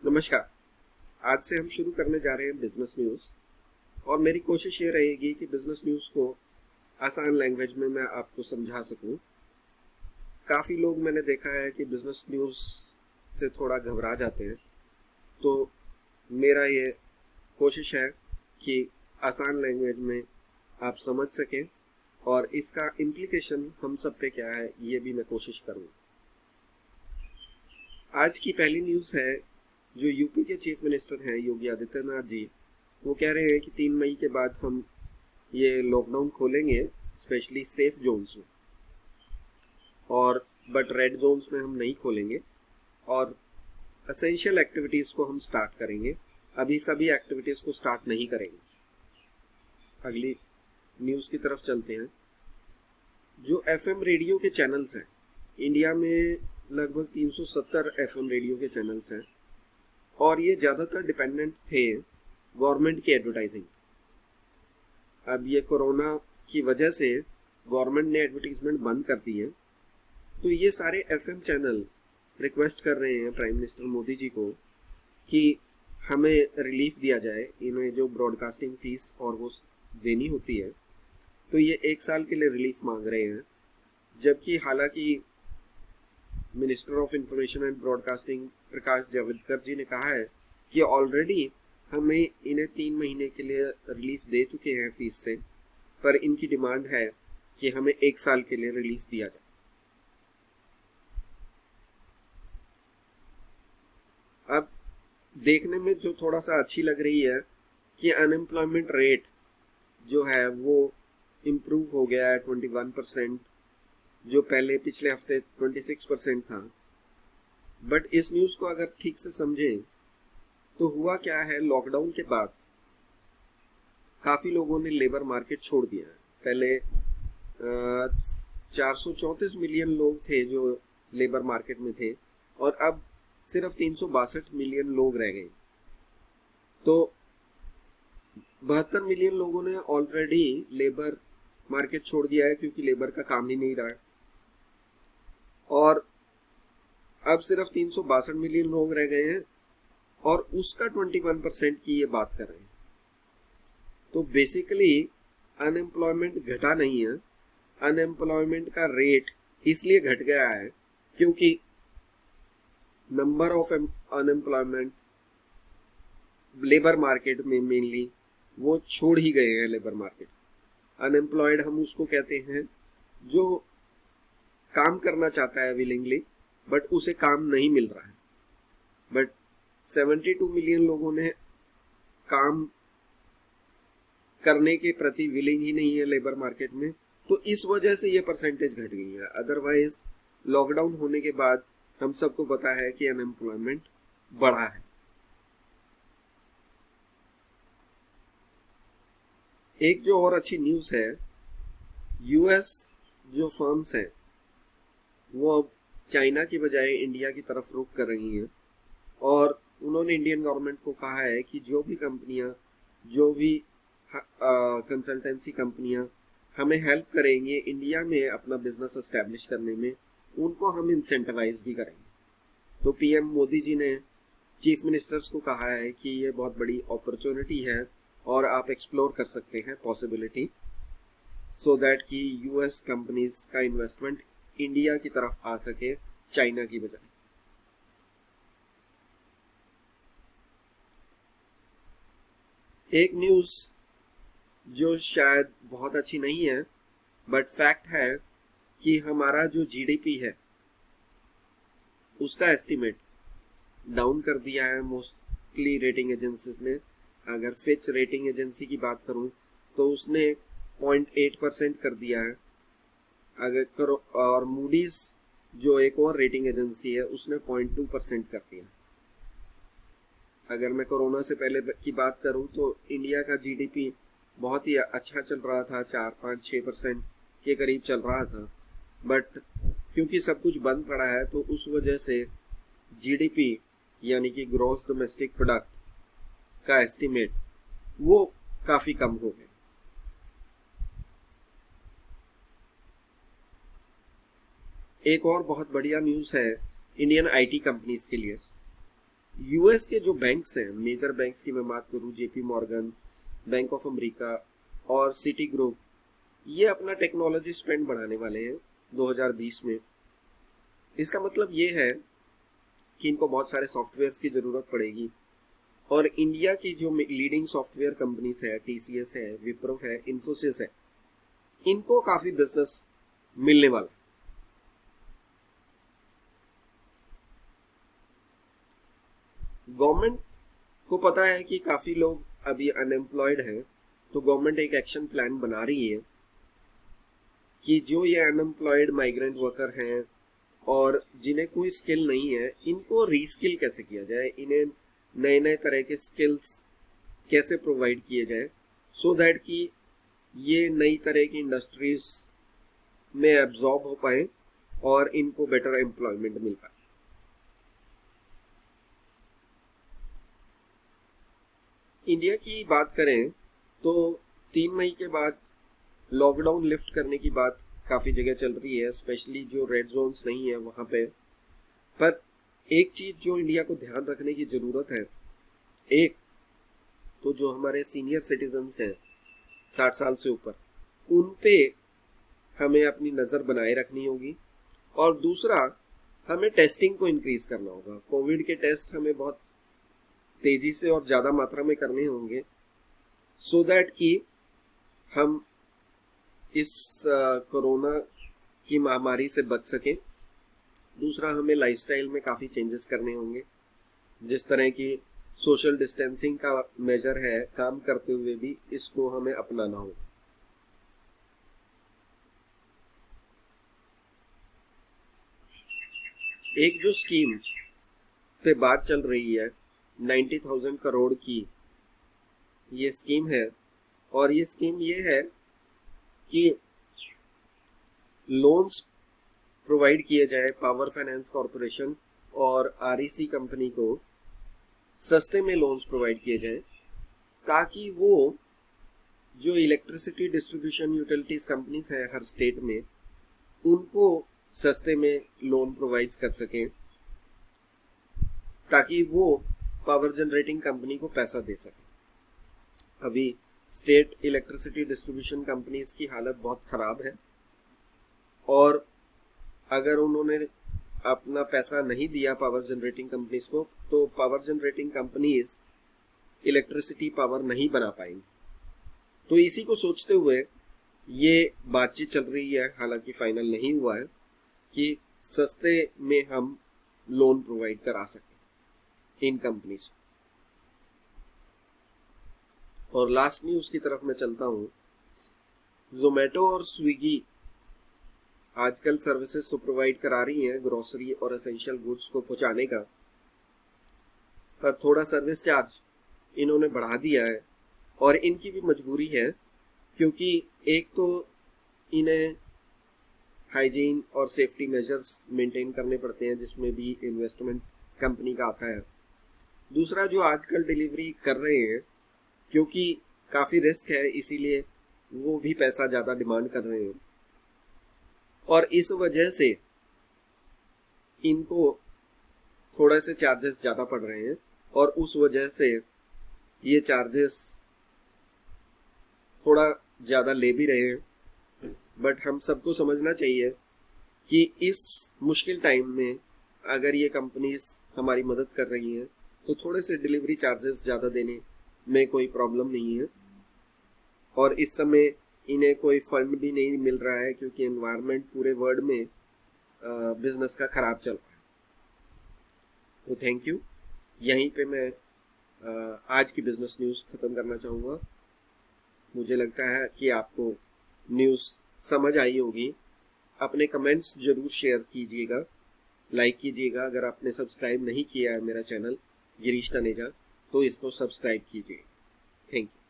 नमस्कार। आज से हम शुरू करने जा रहे हैं बिजनेस न्यूज़ और मेरी कोशिश ये रहेगी कि बिजनेस न्यूज़ को आसान लैंग्वेज में मैं आपको समझा सकूं। काफ़ी लोग मैंने देखा है कि बिजनेस न्यूज़ से थोड़ा घबरा जाते हैं, तो मेरा ये कोशिश है कि आसान लैंग्वेज में आप समझ सकें और इसका इम्प्लीकेशन हम सब पे क्या है ये भी मैं कोशिश करूँ। आज की पहली न्यूज़ है जो यूपी के चीफ मिनिस्टर हैं योगी आदित्यनाथ जी, वो कह रहे हैं कि 3 मई के बाद हम ये लॉकडाउन खोलेंगे, स्पेशली सेफ जोन्स में, और बट रेड जोन्स में हम नहीं खोलेंगे और असेंशियल एक्टिविटीज़ को हम स्टार्ट करेंगे। अभी सभी एक्टिविटीज़ को स्टार्ट नहीं करेंगे। अगली न्यूज़ की तरफ चलते हैं। जो एफएम रेडियो के चैनल्स हैं, इंडिया में लगभग 370 एफएम रेडियो के चैनल्स हैं और ये ज़्यादातर डिपेंडेंट थे गवर्नमेंट की एडवर्टाइजिंग। अब ये कोरोना की वजह से गवर्नमेंट ने एडवर्टीजमेंट बंद कर दी है, तो ये सारे एफएम चैनल रिक्वेस्ट कर रहे हैं प्राइम मिनिस्टर मोदी जी को कि हमें रिलीफ दिया जाए, इन्हें जो ब्रॉडकास्टिंग फीस और वो देनी होती है, तो ये 1 साल के लिए रिलीफ मांग रहे हैं। जबकि हालांकि minister of information and broadcasting Prakash Javadekar ji ने कहा है कि ऑलरेडी हमें इन्हें 3 महीने के लिए रिलीफ दे चुके हैं फीस से, पर इनकी डिमांड है कि हमें 1 साल के लिए रिलीफ दिया जाए। अब देखने में जो थोड़ा सा अच्छी लग रही है कि अनएम्प्लॉयमेंट रेट जो है वो इम्प्रूव हो गया है 21%, जो पहले पिछले हफ्ते 26% था। बट इस न्यूज़ को अगर ठीक से समझें तो हुआ क्या है, लॉकडाउन के बाद काफ़ी लोगों ने लेबर मार्केट छोड़ दिया है। पहले 434 मिलियन लोग थे जो लेबर मार्केट में थे और अब सिर्फ 362 मिलियन लोग रह गए। तो 72 मिलियन लोगों ने ऑलरेडी लेबर मार्केट छोड़ दिया है क्योंकि लेबर का काम ही नहीं रहा है, और अब सिर्फ 362 मिलियन लोग रह गए हैं और उसका 21% की ये बात कर रहे हैं। तो बेसिकली अनएम्प्लॉयमेंट घटा नहीं है, अनएम्प्लॉयमेंट का रेट इसलिए घट गया है क्योंकि number of unemployment labour market में मेनली वो छोड़ ही गए हैं। लेबर मार्केट अनएम्प्लॉयड हम उसको कहते हैं जो काम करना चाहता है विलिंगली, बट उसे काम नहीं मिल रहा है। बट 72 मिलियन लोगों ने काम करने के प्रति विलिंग ही नहीं है लेबर मार्केट में, तो इस वजह से ये परसेंटेज घट गई है। अदरवाइज लॉकडाउन होने के बाद हम सबको पता है कि अनएम्प्लॉयमेंट बढ़ा है। एक जो और अच्छी न्यूज़ है, यूएस जो फर्म्स हैं वो अब चाइना की बजाय इंडिया की तरफ रुख कर रही हैं और उन्होंने इंडियन गवर्नमेंट को कहा है कि जो भी कंपनियां, जो भी कंसल्टेंसी कंपनियां हमें हेल्प करेंगे इंडिया में अपना बिजनेस एस्टेब्लिश करने में, उनको हम इंसेंटिवाइज भी करेंगे। तो पीएम मोदी जी ने चीफ मिनिस्टर्स को कहा है कि ये बहुत बड़ी अपॉर्चुनिटी है और आप एक्सप्लोर कर सकते हैं पॉसिबिलिटी, सो दैट कि यूएस कंपनीज का इन्वेस्टमेंट इंडिया की तरफ आ सके चाइना की बजाय। एक न्यूज़ जो शायद बहुत अच्छी नहीं है बट फैक्ट है कि हमारा जो जीडीपी है उसका एस्टिमेट डाउन कर दिया है मोस्टली रेटिंग एजेंसीज ने। अगर फिच रेटिंग एजेंसी की बात करूं तो उसने 0.8% कर दिया है। अगर करो और मूडीज जो एक और रेटिंग एजेंसी है उसने 0.2% कर दिया। अगर मैं कोरोना से पहले की बात करूं तो इंडिया का जीडीपी बहुत ही अच्छा चल रहा था, 4-5-6% के करीब चल रहा था, बट क्योंकि सब कुछ बंद पड़ा है तो उस वजह से जीडीपी यानी कि ग्रॉस डोमेस्टिक प्रोडक्ट का एस्टिमेट वो काफ़ी कम हो गया। एक और बहुत बढ़िया न्यूज़ है इंडियन आईटी कंपनीज के लिए। यूएस के जो बैंक्स हैं, मेजर बैंक्स की मैं बात करूं, JP Morgan, bank of America और सिटी ग्रुप, ये अपना टेक्नोलॉजी स्पेंड बढ़ाने वाले हैं 2020 में। इसका मतलब ये है कि इनको बहुत सारे सॉफ्टवेयर्स की ज़रूरत पड़ेगी और इंडिया की जो लीडिंग सॉफ्टवेयर कंपनीज है, टीसीएस है, विप्रो है, इन्फोसिस है, इनको काफ़ी बिजनेस मिलने वाला है। गवर्नमेंट को पता है कि काफ़ी लोग अभी अनएम्प्लॉयड हैं, तो गवर्नमेंट एक एक्शन प्लान बना रही है कि जो ये अनएम्प्लॉयड माइग्रेंट वर्कर हैं और जिन्हें कोई स्किल नहीं है, इनको रीस्किल कैसे किया जाए, इन्हें नए नए तरह के स्किल्स कैसे प्रोवाइड किए जाए, सो दैट कि ये नई तरह की इंडस्ट्रीज में एब्जॉर्ब हो पाए और इनको बेटर एम्प्लॉयमेंट मिल पाए। इंडिया की बात करें तो 3 मई के बाद लॉकडाउन लिफ्ट करने की बात काफ़ी जगह चल रही है, स्पेशली जो रेड जोन्स नहीं है वहाँ पे। पर एक चीज़ जो इंडिया को ध्यान रखने की ज़रूरत है, एक तो जो हमारे सीनियर सिटीजन्स हैं 60 साल से ऊपर, उन पे हमें अपनी नज़र बनाए रखनी होगी और दूसरा हमें टेस्टिंग को इंक्रीज करना होगा। कोविड के टेस्ट हमें बहुत तेज़ी से और ज़्यादा मात्रा में करने होंगे सो दैट कि हम इस कोरोना की महामारी से बच सकें। दूसरा, हमें लाइफस्टाइल में काफ़ी चेंजेस करने होंगे, जिस तरह की सोशल डिस्टेंसिंग का मेजर है, काम करते हुए भी इसको हमें अपनाना होगा। एक जो स्कीम पे बात चल रही है 90,000 करोड़ की, ये स्कीम है और ये स्कीम ये है कि लोन्स प्रोवाइड किए जाए पावर फाइनेंस कॉरपोरेशन और आरईसी कंपनी को, सस्ते में लोन्स प्रोवाइड किए जाए ताकि वो जो इलेक्ट्रिसिटी डिस्ट्रीब्यूशन यूटिलिटीज कंपनीज हैं हर स्टेट में, उनको सस्ते में लोन प्रोवाइड कर सकें ताकि वो पावर जनरेटिंग कंपनी को पैसा दे सकें। अभी स्टेट इलेक्ट्रिसिटी डिस्ट्रीब्यूशन कंपनीज की हालत बहुत ख़राब है और अगर उन्होंने अपना पैसा नहीं दिया पावर जनरेटिंग कंपनीज को, तो power generating companies electricity power नहीं बना पाएंगी। तो इसी को सोचते हुए ये बातचीत चल रही है, हालांकि फाइनल नहीं हुआ है, कि सस्ते में हम लोन प्रोवाइड करा सकें इन कंपनीज को। और लास्ट न्यूज़ की तरफ मैं चलता हूँ। जोमेटो और स्विगी आजकल सर्विसेज तो प्रोवाइड करा रही हैं ग्रोसरी और एसेंशियल गुड्स को पहुंचाने का, पर थोड़ा सर्विस चार्ज इन्होंने बढ़ा दिया है और इनकी भी मजबूरी है, क्योंकि एक तो इन्हें हाइजीन और सेफ्टी मेजर्स मेंटेन करने पड़ते हैं, जिसमें भी इन्वेस्टमेंट कंपनी का आता है। दूसरा, जो आजकल डिलीवरी कर रहे हैं, क्योंकि काफ़ी रिस्क है इसीलिए वो भी पैसा ज़्यादा डिमांड कर रहे हैं और इस वजह से इनको थोड़े से चार्जेस ज़्यादा पड़ रहे हैं और उस वजह से ये चार्जेस थोड़ा ज़्यादा ले भी रहे हैं। बट हम सबको समझना चाहिए कि इस मुश्किल टाइम में अगर ये कंपनीज हमारी मदद कर रही हैं तो थोड़े से डिलीवरी चार्जेस ज़्यादा देने में कोई प्रॉब्लम नहीं है। और इस समय इन्हें कोई फंड भी नहीं मिल रहा है, क्योंकि एनवायरनमेंट पूरे वर्ल्ड में बिजनेस का ख़राब चल रहा है। तो थैंक यू। यहीं पे मैं आज की बिजनेस न्यूज़ ख़त्म करना चाहूँगा। मुझे लगता है कि आपको न्यूज़ समझ आई होगी। अपने कमेंट्स ज़रूर शेयर कीजिएगा, लाइक कीजिएगा। अगर आपने सब्सक्राइब नहीं किया है मेरा चैनल गिरीश तनेजा, तो इसको सब्सक्राइब कीजिए। Thank you.